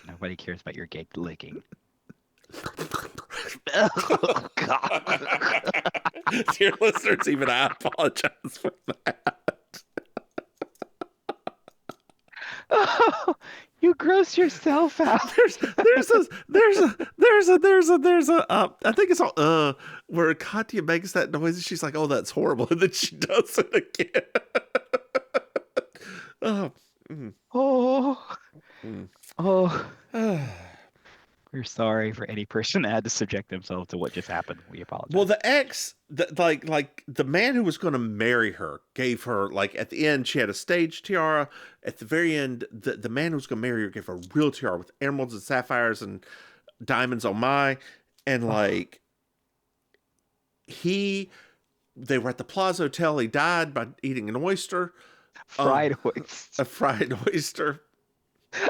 Nobody cares about your gate licking. Oh, God. Dear listeners, even I apologize for that. Oh, you gross yourself out. I think it's all where Katya makes that noise and she's like, oh, that's horrible, and then she does it again. Oh. Mm. Oh. Mm. Oh. We're sorry for any person that had to subject themselves to what just happened. We apologize. Well, the ex, like the man who was going to marry her gave her, like, at the end, she had a stage tiara. At the very end, the man who was going to marry her gave her a real tiara with emeralds and sapphires and diamonds on my. And, like, they were at the Plaza Hotel. He died by eating an oyster. Fried oyster. A fried oyster.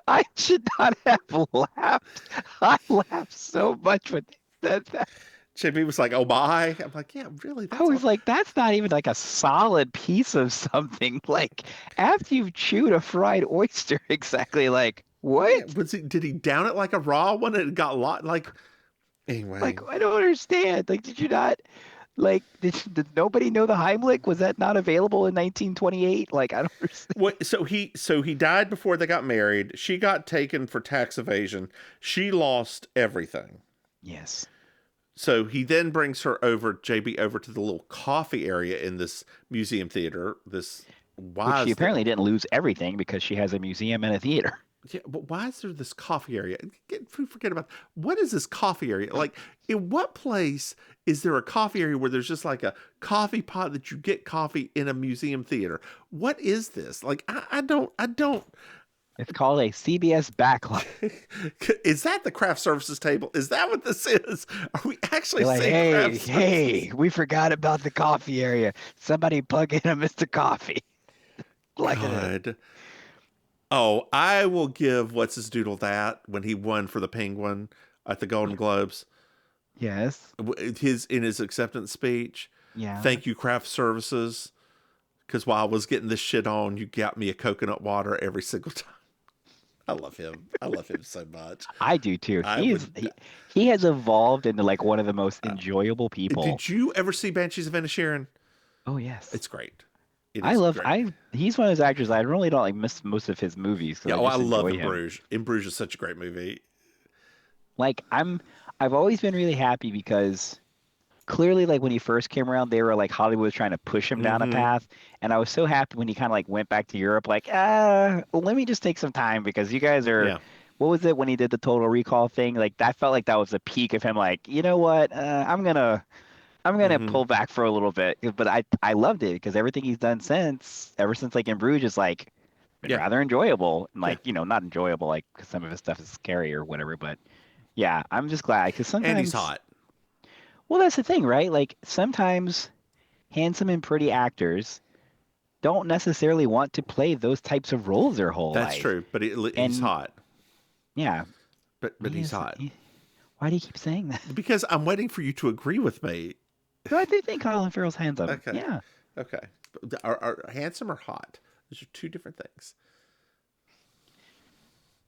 I should not have laughed. I laughed so much when they said that. JB was like, oh my. I'm like, yeah, really? I was like, that's not even like a solid piece of something. Like, after you've chewed a fried oyster, exactly like, what? Did he down it like a raw one and it got like, anyway. Like, I don't understand. Like, did you not, like, did nobody know the Heimlich? Was that not available in 1928? Like, I don't understand. What, so he died before they got married. She got taken for tax evasion. She lost everything. Yes. So he then brings her over, JB, over to the little coffee area in this museum theater. Which she apparently didn't lose everything because she has a museum and a theater. Yeah, but why is there this coffee area? Forget about what is this coffee area? Like, in what place is there a coffee area where there's just like a coffee pot that you get coffee in a museum theater? What is this? Like, I don't. It's called a CBS backlot. Is that the craft services table? Is that what this is? Are we actually like, saying hey, we forgot about the coffee area. Somebody plug in a Mr. Coffee. Like God. Oh, I will give what's his doodle that when he won for the Penguin at the Golden Globes. Yes. In his acceptance speech. Yeah. Thank you, craft services. Because while I was getting this shit on, you got me a coconut water every single time. I love him. I love him so much. I do too. I He would. he has evolved into like one of the most enjoyable people. Did you ever see Banshees of Inisherin? Oh yes. It's great. It I is love great. he's one of those actors I really don't like miss most of his movies because Yeah, I just I love enjoy In him. Bruges. In Bruges is such a great movie. Like I've always been really happy because clearly like when he first came around they were like Hollywood was trying to push him down a path, and I was so happy when he kind of like went back to Europe like let me just take some time because you guys are Yeah. what was it when he did the Total Recall thing, like that felt like that was the peak of him like you know what I'm gonna pull back for a little bit, but I loved it because everything he's done since ever since like In Bruges is like been Yeah. rather enjoyable and like Yeah. not enjoyable like 'cause some of his stuff is scary or whatever, but yeah, I'm just glad because sometimes And he's hot. well, that's the thing, right? Like sometimes handsome and pretty actors don't necessarily want to play those types of roles their whole That's life. true, but he's And hot. yeah, But he's hot. Why do you keep saying that? Because I'm waiting for you to agree with me. No, I do think Colin Farrell's handsome. Okay. Yeah. Okay. Are handsome or hot? Those are two different things.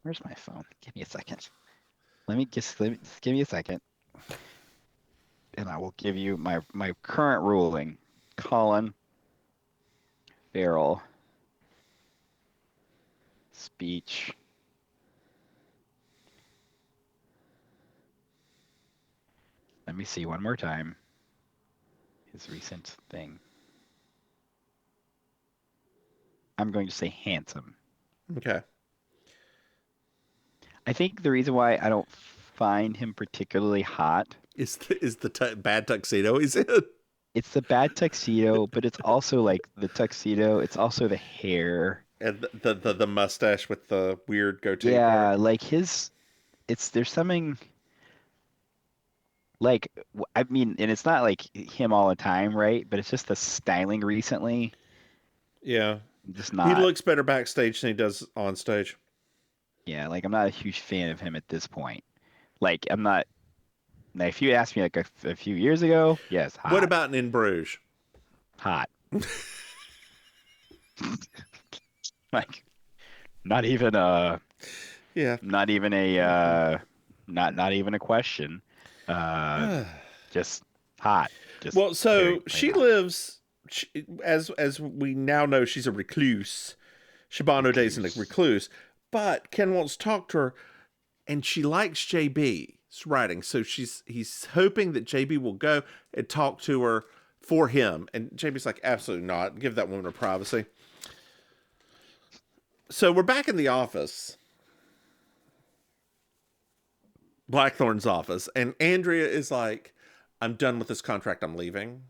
Where's my phone? Give me a second. Let me just give me a second, and I will give you my current ruling. Colin Farrell speech. Let me see one more time. His recent thing. I'm going to say handsome. Okay. I think the reason why I don't find him particularly hot, Is the bad tuxedo he's in? it's the bad tuxedo, but it's also like the tuxedo. It's also the hair. And the mustache with the weird goatee Yeah, part. like there's something like I mean, and it's not like him all the time, right? But it's just the styling recently, Yeah. just He not. looks better backstage than he does on stage. Yeah, like I'm not a huge fan of him at this point. Like I'm not. Now, if you asked me like a few years ago, yes, hot. What about In Bruges? Hot? Like, not even a, Yeah. not even a, not even a question. Just hot. Just Well, so very she hot. lives, as we now know, she's a recluse. Siobhan O'Day's a recluse, but Ken wants to talk to her, and she likes JB's writing, so he's hoping that JB will go and talk to her for him, and JB's like, absolutely not. Give that woman her privacy. So we're back in the office, Blackthorn's office, and Andrea is like, I'm done with this contract. I'm leaving.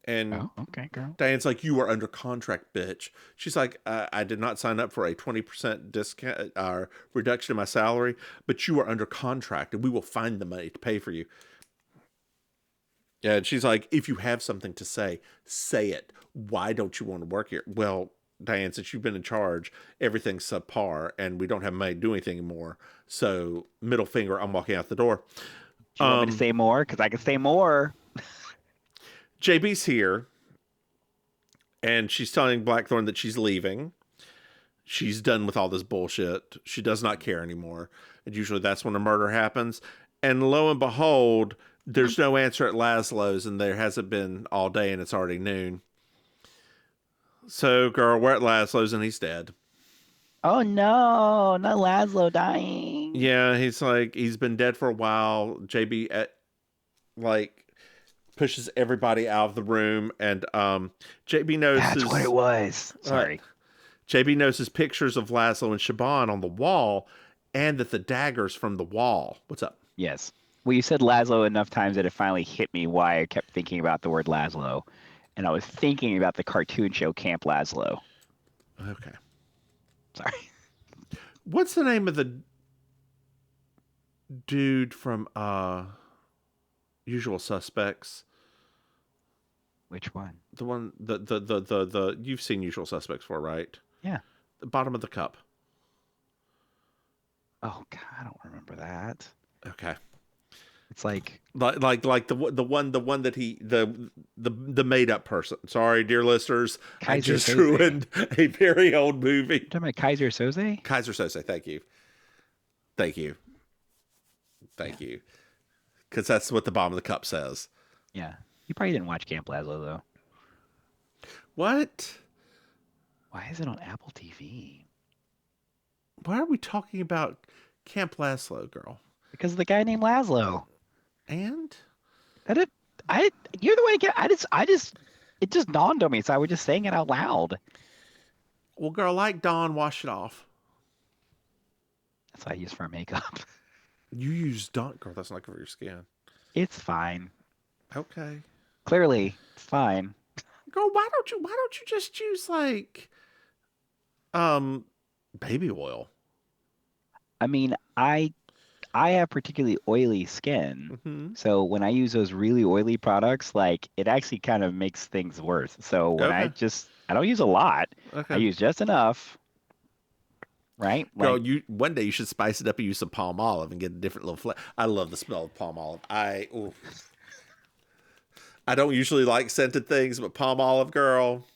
And Oh, okay, girl. Diane's like, you are under contract, bitch. She's like, I did not sign up for a 20% discount or reduction in my salary, but you are under contract and we will find the money to pay for you. Yeah, and she's like, if you have something to say, say it. Why don't you want to work here? Well, Diane, since you've been in charge, everything's subpar and we don't have money to do anything anymore. So middle finger, I'm walking out the door. Do you want me to say more? Because I can say more. JB's here, and she's telling Blackthorn that she's leaving. She's done with all this bullshit. She does not care anymore. And usually that's when a murder happens. And lo and behold, there's no answer at Laszlo's, and there hasn't been all day, and it's already noon. So, girl, we're at Laszlo's, and he's dead. Oh no, not Laszlo dying. Yeah, he's been dead for a while. JB, pushes everybody out of the room, and JB notices. That's what it was. Sorry. JB notices pictures of Laszlo and Siobhan on the wall, and that the dagger's from the wall. What's up? Yes. Well, you said Laszlo enough times that it finally hit me why I kept thinking about the word Laszlo. And I was thinking about the cartoon show Camp Laszlo. Okay. Sorry. What's the name of the dude from Usual Suspects? Which one? The one the you've seen Usual Suspects before, right? Yeah. The bottom of the cup. Oh God, I don't remember that. Okay. It's like Like the one that the made up person. Sorry, dear listeners, I Kaiser just Soze. ruined a very old movie. You're talking about Kaiser Soze? Kaiser Sose, thank you. Thank you. Because that's what the bottom of the cup says. Yeah. You probably didn't watch Camp Lazlo, though. What? Why is it on Apple TV? Why are we talking about Camp Laszlo, girl? Because of the guy named Lazlo. And? You're the one it just dawned on me, so I was just saying it out loud. Well, girl, like Dawn, wash it off. That's what I use for makeup. You use Dawn, girl. That's not good for your skin. It's fine. Okay. Clearly, it's fine. Girl, why don't you just use like, baby oil? I mean, I have particularly oily skin. Mm-hmm. So when I use those really oily products, like it actually kind of makes things worse. So when I don't use a lot. Okay. I use just enough. Right? Girl, one day you should spice it up and use some palm olive and get a different little flavor. I love the smell of palm olive. I don't usually like scented things, but palm olive, girl.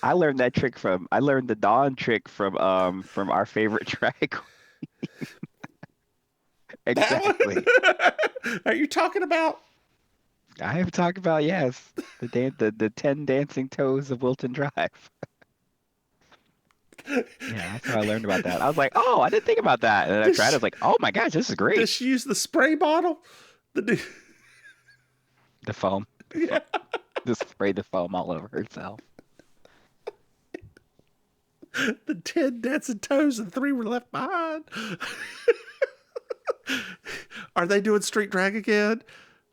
I learned the Dawn trick from our favorite drag queen. Exactly. Are you talking about? I am talking about, yes, the 10 dancing toes of Wilton Drive. Yeah, that's how I learned about that. I was like, oh, I didn't think about that. And then I tried it. I was like, oh my gosh, this is great. Does she use the spray bottle? The foam. Yeah. Just spray the foam all over herself. The 10 dancing toes and 3 were left behind. Are they doing street drag again?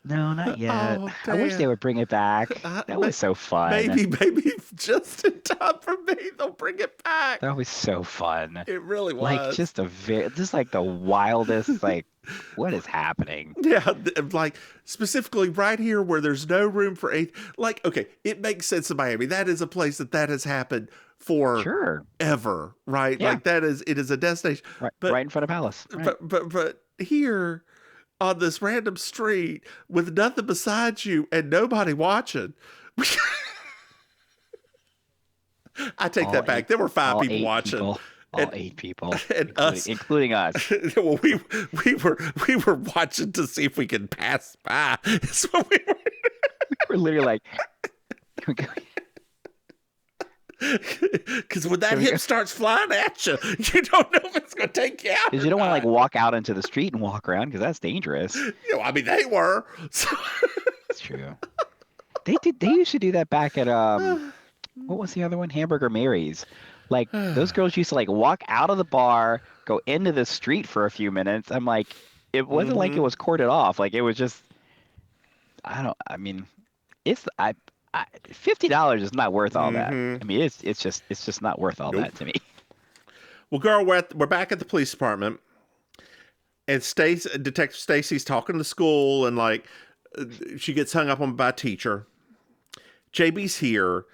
No, not yet. Oh, I wish damn. they would bring it back. That was so fun. Maybe just in time for me, they'll bring it back. That was so fun. It really was. Like just like the wildest, like, what is happening? Yeah, like specifically right here where there's no room for eighth. Like, okay, it makes sense in Miami. That is a place that has happened for ever, right? Yeah. Like it is a destination. Right, but, right in front of Alice. Right. But here on this random street with nothing beside you and nobody watching. I take that back. There were 5 people watching. All 8 people, and including us. Well, we were watching to see if we could pass by. That's what we were. We were literally like, because when that hip starts flying at you, you don't know if it's going to take you out. Because you don't want to like walk out into the street and walk around because that's dangerous. You know, I mean, they were. So. That's true. They used to do that back at what was the other one? Hamburger Mary's. Like those girls used to like walk out of the bar, go into the street for a few minutes. I'm like, it wasn't like it was corded off. Like it was just, it's $50 is not worth all that. I mean, it's just not worth all that to me. Well, girl, we're back at the police department, and Detective Stacy's talking to the school, and like she gets hung up on by a teacher. JB's here,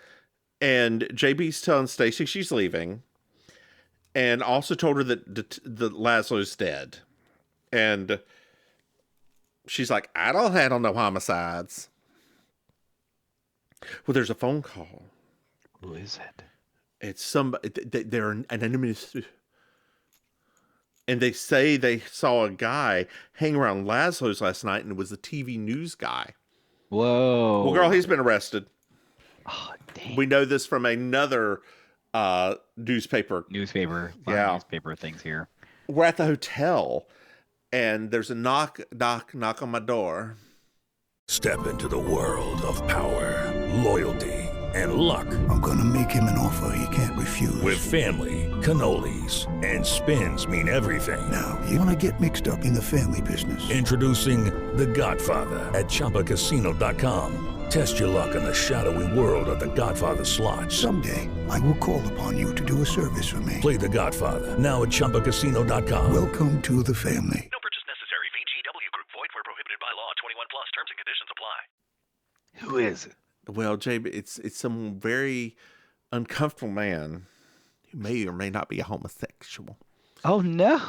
and JB's telling Stacy she's leaving, and also told her that Laszlo's dead, and she's like, "I don't handle no homicides." Well, there's a phone call. Who is it? It's somebody. They're anonymous, and they say they saw a guy hang around Laszlo's last night, and it was the TV news guy. Whoa! Well, girl, he's been arrested. Oh, dang. We know this from another newspaper. Yeah, newspaper things here. We're at the hotel, and there's a knock on my door. Step into the world of power, loyalty, and luck. I'm gonna make him an offer he can't refuse. With family, cannolis, and spins mean everything. Now, you wanna get mixed up in the family business. Introducing The Godfather at ChumbaCasino.com. Test your luck in the shadowy world of The Godfather slot. Someday, I will call upon you to do a service for me. Play The Godfather now at ChumbaCasino.com. Welcome to the family. No purchase necessary. VGW Group. Void where prohibited by law. 21 plus. Terms and conditions apply. Who is it? Well, JB, it's some very uncomfortable man who may or may not be a homosexual. Oh no,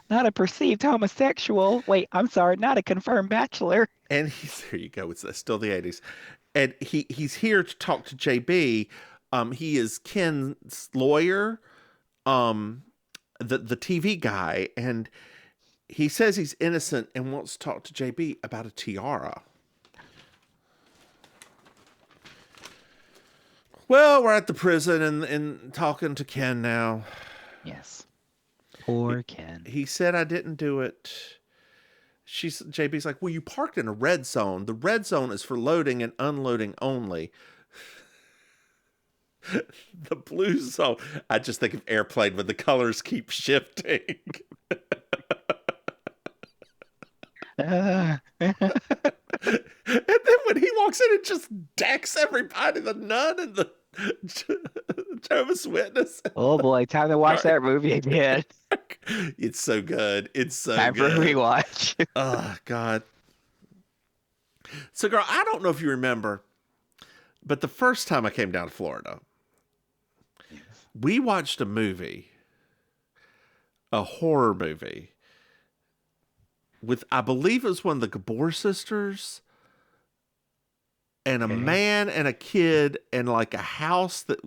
not a perceived homosexual. Wait, I'm sorry, not a confirmed bachelor. And there you go. It's still the 80s. And he's here to talk to JB. He is Ken's lawyer, the TV guy, and he says he's innocent and wants to talk to JB about a tiara. Well, we're at the prison and talking to Ken now. Yes. Poor Ken. He said I didn't do it. JB's like, well, you parked in a red zone. The red zone is for loading and unloading only. The blue zone. I just think of Airplane when the colors keep shifting. And then when he walks in and just decks everybody, the nun and the Jehovah's Witness. Oh boy, time to watch that movie again. It's so good. It's so Time good. for a rewatch. Oh, God. So, girl, I don't know if you remember, but the first time I came down to Florida, we watched a movie, a horror movie, with, I believe it was one of the Gabor sisters, and a man and a kid, and like a house that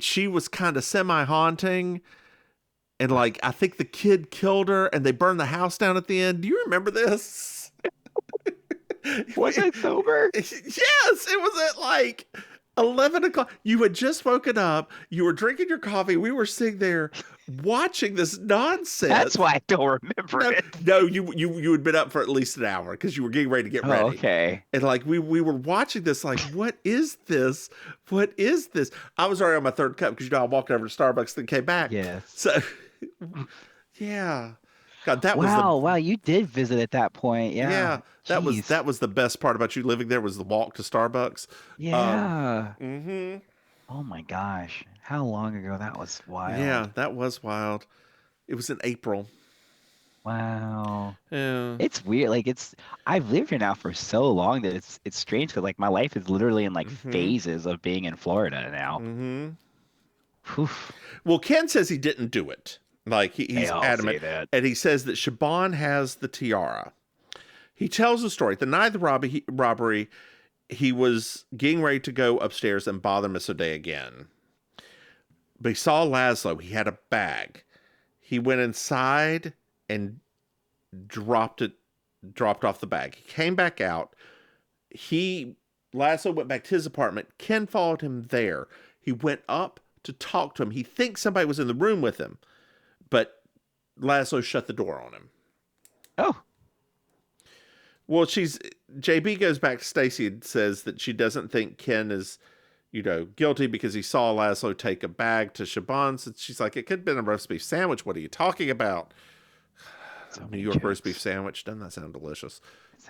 she was kind of semi-haunting. And like, I think the kid killed her and they burned the house down at the end. Do you remember this? Was it sober? Yes, it was at like 11 o'clock. You had just woken up. You were drinking your coffee. We were sitting there watching this nonsense. That's why I don't remember it. No, you had been up for at least an hour because you were getting ready to get ready. Oh, okay. And like we were watching this, like, what is this? What is this? I was already on my third cup because I walked over to Starbucks and came back. Yes. So, yeah. God, that wow, you did visit at that point. Yeah. Yeah, that was the best part about you living there was the walk to Starbucks. Yeah. Mm-hmm. Oh my gosh. How long ago that was wild. Yeah, that was wild. It was in April. Wow. Yeah. It's weird. Like I've lived here now for so long that it's strange because like my life is literally in like phases of being in Florida now. Mm-hmm. Well, Ken says he didn't do it. Like he's adamant, and he says that Shaban has the tiara. He tells the story. The night of the robbery, he was getting ready to go upstairs and bother Miss O'Day again. But he saw Laszlo. He had a bag. He went inside and dropped off the bag. He came back out. Laszlo went back to his apartment. Ken followed him there. He went up to talk to him. He thinks somebody was in the room with him, but Laszlo shut the door on him. Oh. Well, JB goes back to Stacy and says that she doesn't think Ken is, guilty because he saw Laszlo take a bag to Shaban's. And she's like, it could have been a roast beef sandwich. What are you talking about? So New York roast beef sandwich. Doesn't that sound delicious?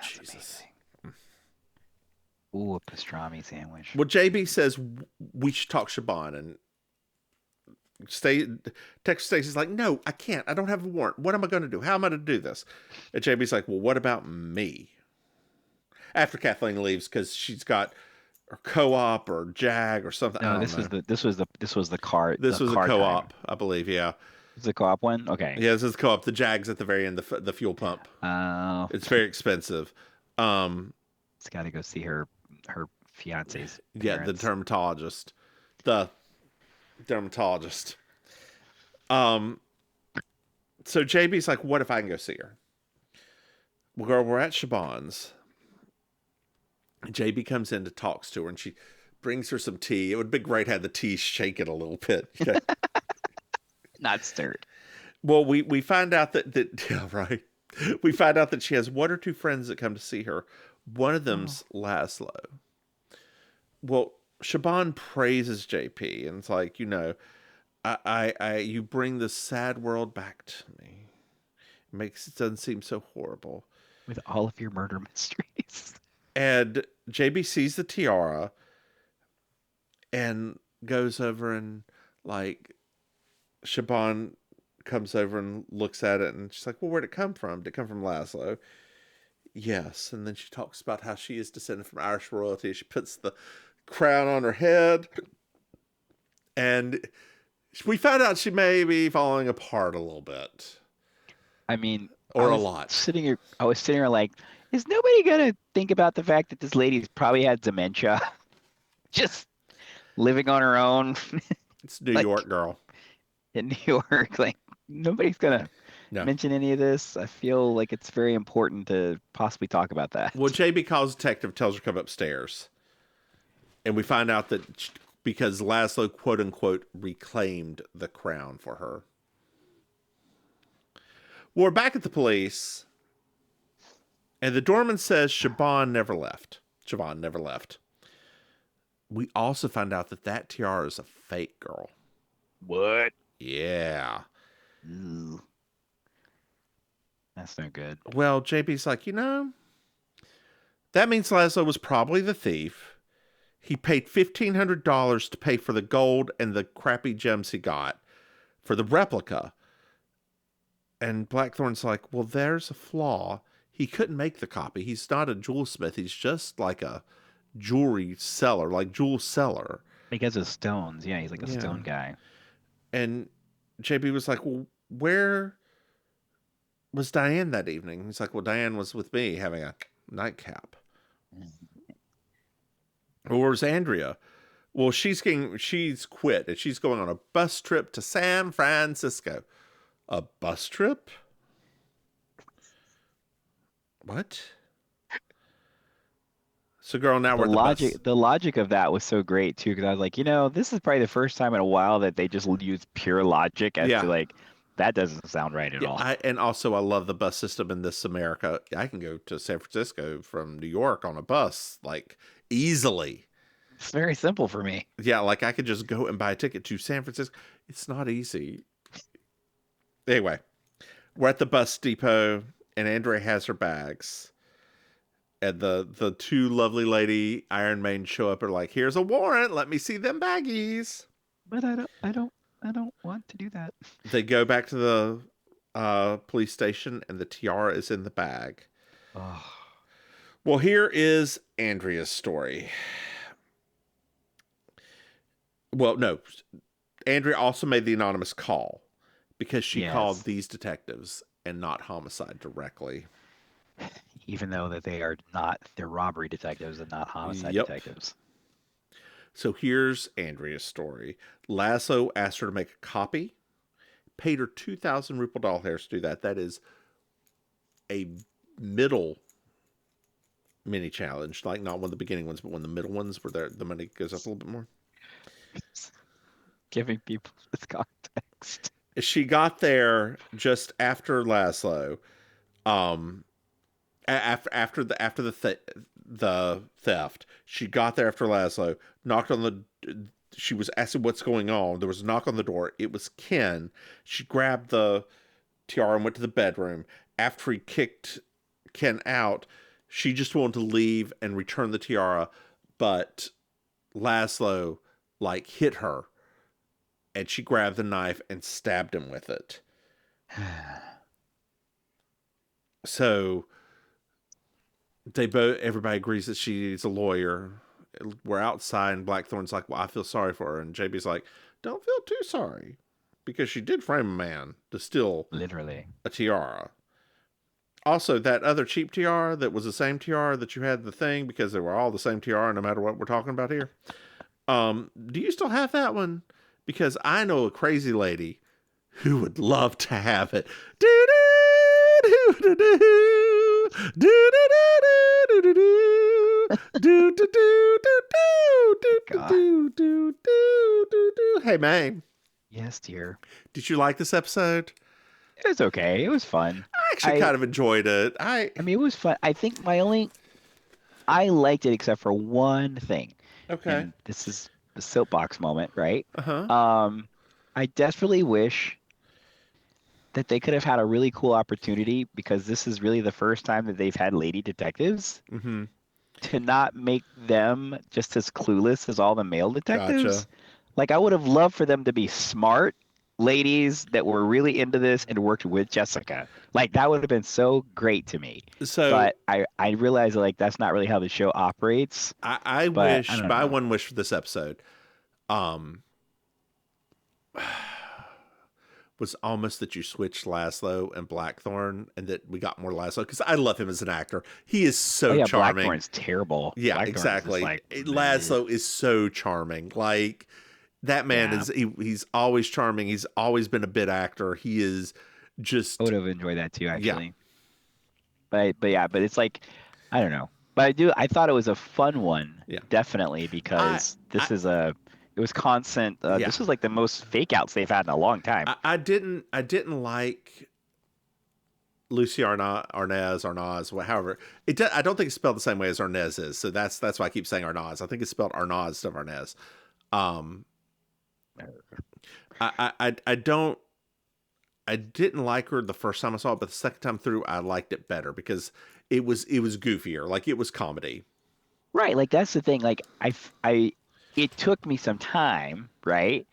Jesus. Amazing. Ooh, a pastrami sandwich. Well, JB says we should talk Shaban, and text Stacy's like, no, I can't. I don't have a warrant. What am I going to do? How am I going to do this? And JB's like, well, what about me? After Kathleen leaves, because she's got her co-op or JAG or something. No, this was the cart. This was a co-op, I believe. Yeah. Is the co-op one? Okay. Yeah, this is the co-op. The JAG's at the very end, the fuel pump. Oh. It's very expensive. It's got to go see her fiance's parents. Yeah, the dermatologist. So JB's like, what if I can go see her? Well, girl, we're at Shaban's. JB comes in to talk to her, and she brings her some tea. It would be great had the tea shaken a little bit. Not stirred. Well, we find out that yeah, right. We find out that she has one or two friends that come to see her. One of them's Laszlo. Well, Shaban praises JP, and it's like, you bring this sad world back to me. It doesn't seem so horrible. With all of your murder mysteries. And JB sees the tiara and goes over and like Shaban comes over and looks at it, and she's like, well, where'd it come from? Did it come from Laszlo? Yes. And then she talks about how she is descended from Irish royalty. She puts the crown on her head, and We found out she may be falling apart a little bit. I mean, Or I a was lot. I was sitting here like, is nobody gonna think about the fact that this lady's probably had dementia, just living on her own It's New like York, girl. in New York? Like nobody's gonna No. mention any of this. I feel like it's very important to possibly talk about that. Well, JB calls detective, tells her to come upstairs. And we find out that because Laszlo, quote unquote, reclaimed the crown for her. Well, we're back at the police. And the doorman says Siobhan never left. Siobhan never left. We also find out that tiara is a fake, girl. What? Yeah. Ooh. That's no good. Well, JB's like, that means Laszlo was probably the thief. He paid $1,500 to pay for the gold and the crappy gems he got for the replica. And Blackthorn's like, well, there's a flaw. He couldn't make the copy. He's not a jewelsmith. He's just like a jewelry seller, like jewel seller. Because of stones. Yeah, he's like a stone guy. And JB was like, well, where was Diane that evening? He's like, well, Diane was with me having a nightcap. Well, where's Andrea? Well, she's quit and she's going on a bus trip to San Francisco. A bus trip? What? So, girl, now we're at the bus. The logic of that was so great too, because I was like, this is probably the first time in a while that they just use pure logic as to like, that doesn't sound right at all. And also, I love the bus system in this America. I can go to San Francisco from New York on a bus, like, easily. It's very simple for me. Yeah, like I could just go and buy a ticket to San Francisco. It's not easy. Anyway, we're at the bus depot, and Andrea has her bags. And the two lovely lady Iron Maiden show up and are like, here's a warrant. Let me see them baggies. But I don't want to do that. They go back to the police station, and the tiara is in the bag. Oh. Well, here is Andrea's story. Well, no. Andrea also made the anonymous call because she called these detectives and not homicide directly. Even though that they're robbery detectives and not homicide detectives. So here's Andrea's story. Laszlo asked her to make a copy, paid her 2,000 Rupel doll hairs to do that. That is a middle mini challenge, like not one of the beginning ones, but one of the middle ones where the money goes up a little bit more. Giving people this context. She got there just after Laszlo, after the theft. She got there after Laszlo, knocked on she was asking what's going on. There was a knock on the door. It was Ken. She grabbed the tiara and went to the bedroom. After he kicked Ken out, she just wanted to leave and return the tiara, but Laszlo hit her, and she grabbed the knife and stabbed him with it. So everybody agrees that she's a lawyer. We're outside, and Blackthorn's like, well, I feel sorry for her. And JB's like, don't feel too sorry, because she did frame a man to steal literally a tiara. Also, that other cheap tiara that was the same tiara that you had the thing, because they were all the same tiara no matter what we're talking about here. Do you still have that one? Because I know a crazy lady who would love to have it. Hey, Maim. Yes, dear. Did you like this episode? It was okay. It was fun. I actually kind of enjoyed it. I mean, it was fun. I think I liked it except for one thing. Okay. And this is the soapbox moment, right? Uh-huh. I desperately wish that they could have had a really cool opportunity, because this is really the first time that they've had lady detectives, to not make them just as clueless as all the male detectives. Gotcha. Like, I would have loved for them to be smart ladies that were really into this and worked with Jessica. Like, that would have been so great to me. But I realize that's not really how the show operates. I wish, my one wish for this episode, was almost that you switched Laszlo and Blackthorn and that we got more Laszlo because I love him as an actor. He is so charming. Blackthorn's terrible. Yeah, Blackthorn's exactly. Laszlo is so charming. Like that man he's always charming. He's always been a bit actor. He is just. I would have enjoyed that too, actually. Yeah. But it's like, I don't know. But I thought it was a fun one, definitely, because it was constant. This was like the most fake outs they've had in a long time. I didn't like Lucy Arnaz, however. I don't think it's spelled the same way as Arnaz is. So that's why I keep saying Arnaz. I think it's spelled Arnaz instead of Arnaz. I didn't like her the first time I saw it, but the second time through, I liked it better because it was goofier, like it was comedy. Right, like that's the thing. Like it took me some time, right?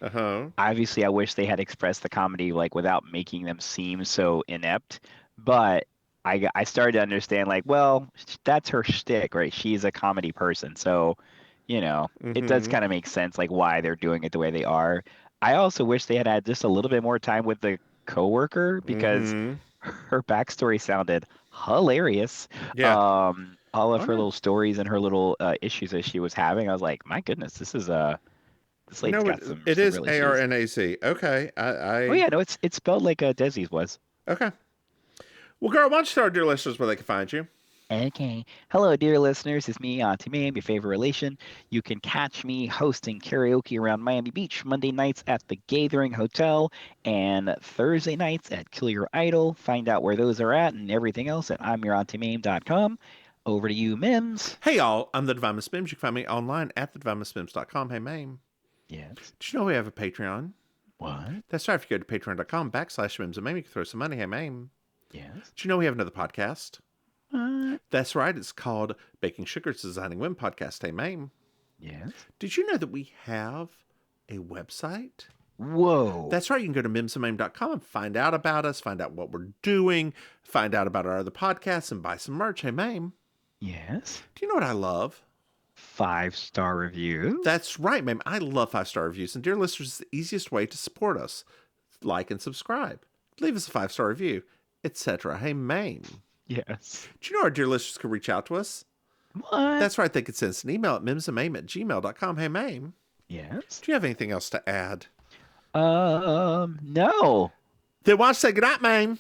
Obviously, I wish they had expressed the comedy like without making them seem so inept. But I started to understand, like, well, that's her shtick, right? She's a comedy person, so it does kind of make sense, like why they're doing it the way they are. I also wish they had just a little bit more time with the coworker because her backstory sounded hilarious. Yeah. All of her little stories and her little issues that she was having, I was like, my goodness, this lady's got some. It is really Arnac. Okay. Oh yeah, no, it's spelled like Desi's was. Okay. Well, girl, why don't you tell our dear listeners where they can find you? Okay. Hello, dear listeners. It's me, Auntie Maim, your favorite relation. You can catch me hosting karaoke around Miami Beach Monday nights at the Gathering Hotel and Thursday nights at Kill Your Idol. Find out where those are at and everything else at I'mYourAuntieMaim.com. Over to you, Mims. Hey, y'all. I'm the Divine Miss Mims. You can find me online at thedivinemissmims.com. Hey, Maim. Yes. Did you know we have a Patreon? What? That's right. If you go to patreon.com/Mims and Maim, you can throw some money. Hey, Maim. Yes. Did you know we have another podcast? What? That's right. It's called Baking Sugar. It's a Designing Women podcast. Hey, Maim. Yes. Did you know that we have a website? Whoa. That's right. You can go to mimsandmaim.com and find out about us, find out what we're doing, find out about our other podcasts, and buy some merch. Hey, Maim. Yes. Do you know what I love? 5-star reviews. That's right, Maim. I love 5-star reviews. And dear listeners, it's the easiest way to support us. Like and subscribe. Leave us a 5-star review, etc. Hey, Maim. Yes. Do you know our dear listeners could reach out to us? What? That's right. They could send us an email at mimsandmaim@gmail.com. Hey, Maim. Yes. Do you have anything else to add? No. Then why don't you say goodnight, Maim?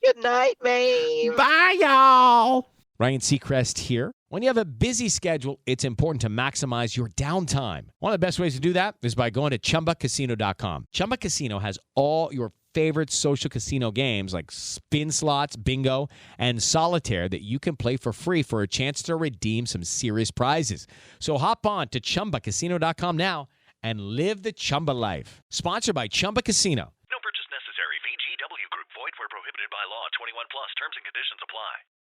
Good night, Maim. Bye, y'all. Ryan Seacrest here. When you have a busy schedule, it's important to maximize your downtime. One of the best ways to do that is by going to ChumbaCasino.com. Chumba Casino has all your favorite social casino games like spin slots, bingo, and solitaire that you can play for free for a chance to redeem some serious prizes. So hop on to ChumbaCasino.com now and live the Chumba life. Sponsored by Chumba Casino.